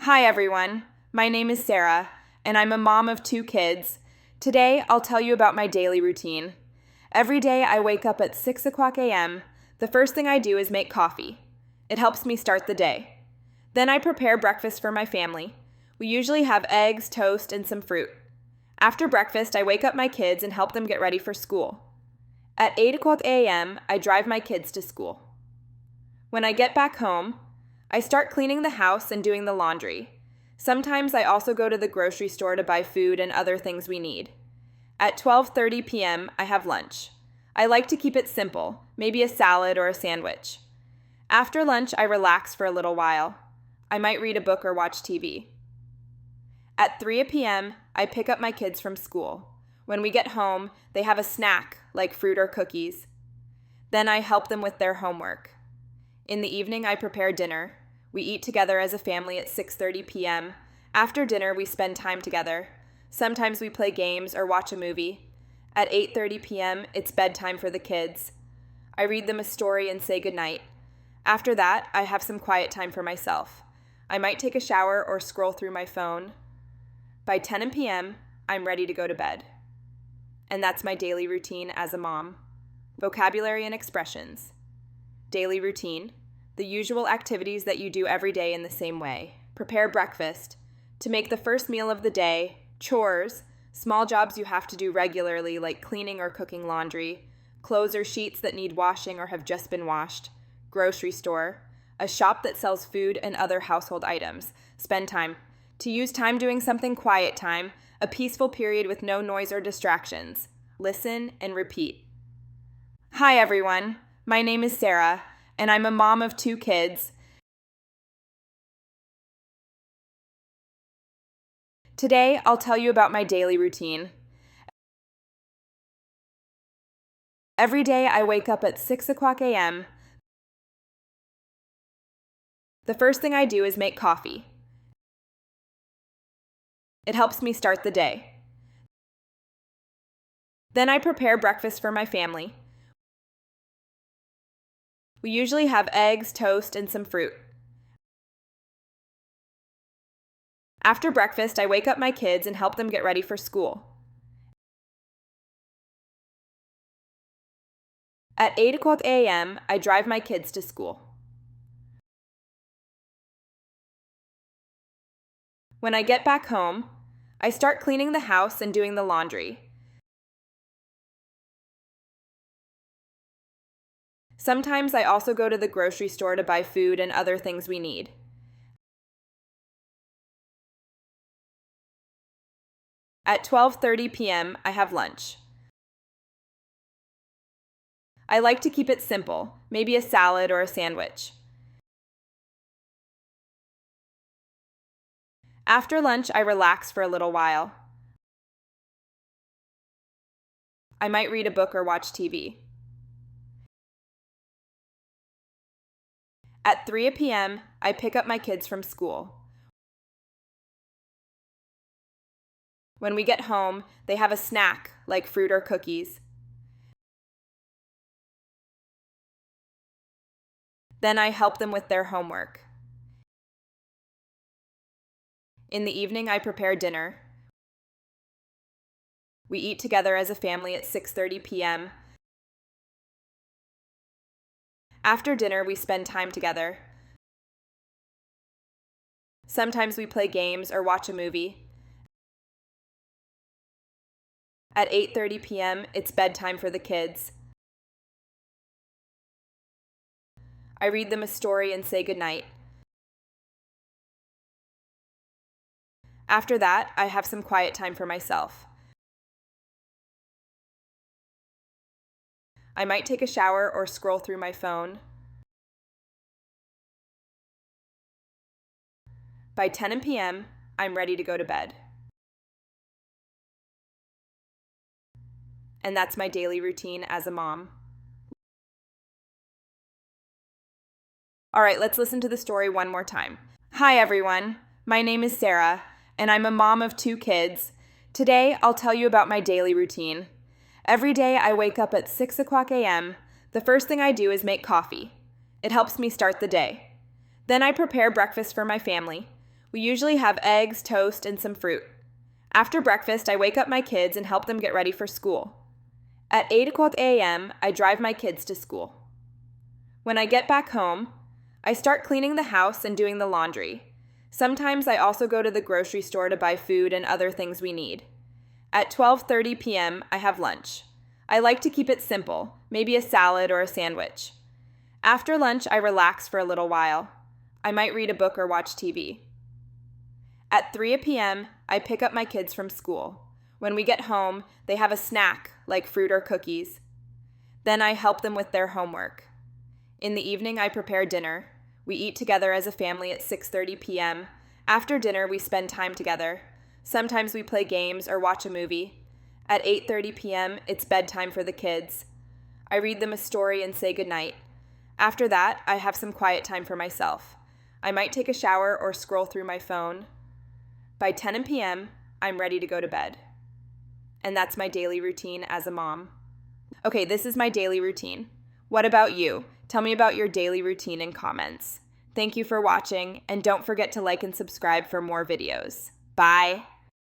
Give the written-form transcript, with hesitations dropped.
Hi everyone, my name is Sarah, and I'm a mom of 2 kids. Today, I'll tell you about my daily routine. Every day I wake up at 6 o'clock a.m. The first thing I do is make coffee. It helps me start the day. Then I prepare breakfast for my family. We usually have eggs, toast, and some fruit. After breakfast, I wake up my kids and help them get ready for school. At 8 o'clock a.m., I drive my kids to school. When I get back home, I start cleaning the house and doing the laundry. Sometimes I also go to the grocery store to buy food and other things we need. At 12:30 p.m., I have lunch. I like to keep it simple, maybe a salad or a sandwich. After lunch, I relax for a little while. I might read a book or watch TV. At 3 p.m., I pick up my kids from school. When we get home, they have a snack, like fruit or cookies. Then I help them with their homework. In the evening, I prepare dinner. We eat together as a family at 6:30 p.m. After dinner, we spend time together. Sometimes we play games or watch a movie. At 8:30 p.m., it's bedtime for the kids. I read them a story and say goodnight. After that, I have some quiet time for myself. I might take a shower or scroll through my phone. By 10 p.m., I'm ready to go to bed. And that's my daily routine as a mom. Vocabulary and expressions. Daily routine. The usual activities that you do every day in the same way. Prepare breakfast. To make the first meal of the day. Chores. Small jobs you have to do regularly like cleaning or cooking laundry. Clothes or sheets that need washing or have just been washed. Grocery store. A shop that sells food and other household items. Spend time. To use time doing something quiet time. A peaceful period with no noise or distractions. Listen and repeat. Hi everyone. My name is Sarah, and I'm a mom of 2 kids. Today, I'll tell you about my daily routine. Every day, I wake up at 6 o'clock a.m. The first thing I do is make coffee. It helps me start the day. Then I prepare breakfast for my family. We usually have eggs, toast, and some fruit. After breakfast, I wake up my kids and help them get ready for school. At 8 o'clock a.m., I drive my kids to school. When I get back home, I start cleaning the house and doing the laundry. Sometimes I also go to the grocery store to buy food and other things we need. At 12:30 p.m., I have lunch. I like to keep it simple, maybe a salad or a sandwich. After lunch, I relax for a little while. I might read a book or watch TV. At 3 p.m., I pick up my kids from school. When we get home, they have a snack, like fruit or cookies. Then I help them with their homework. In the evening, I prepare dinner. We eat together as a family at 6:30 p.m. After dinner, we spend time together. Sometimes we play games or watch a movie. At 8:30 p.m., it's bedtime for the kids. I read them a story and say goodnight. After that, I have some quiet time for myself. I might take a shower or scroll through my phone. By 10 p.m., I'm ready to go to bed. And that's my daily routine as a mom. All right, let's listen to the story one more time. Hi everyone, my name is Sarah, and I'm a mom of 2 kids. Today, I'll tell you about my daily routine. Every day, I wake up at 6 o'clock a.m. The first thing I do is make coffee. It helps me start the day. Then I prepare breakfast for my family. We usually have eggs, toast, and some fruit. After breakfast, I wake up my kids and help them get ready for school. At 8 o'clock a.m., I drive my kids to school. When I get back home, I start cleaning the house and doing the laundry. Sometimes I also go to the grocery store to buy food and other things we need. At 12:30 p.m., I have lunch. I like to keep it simple, maybe a salad or a sandwich. After lunch, I relax for a little while. I might read a book or watch TV. At 3 p.m., I pick up my kids from school. When we get home, they have a snack, like fruit or cookies. Then I help them with their homework. In the evening, I prepare dinner. We eat together as a family at 6:30 p.m. After dinner, we spend time together. Sometimes we play games or watch a movie. At 8:30 p.m., it's bedtime for the kids. I read them a story and say goodnight. After that, I have some quiet time for myself. I might take a shower or scroll through my phone. By 10 p.m., I'm ready to go to bed. And that's my daily routine as a mom. Okay, this is my daily routine. What about you? Tell me about your daily routine in comments. Thank you for watching, and don't forget to like and subscribe for more videos. Bye!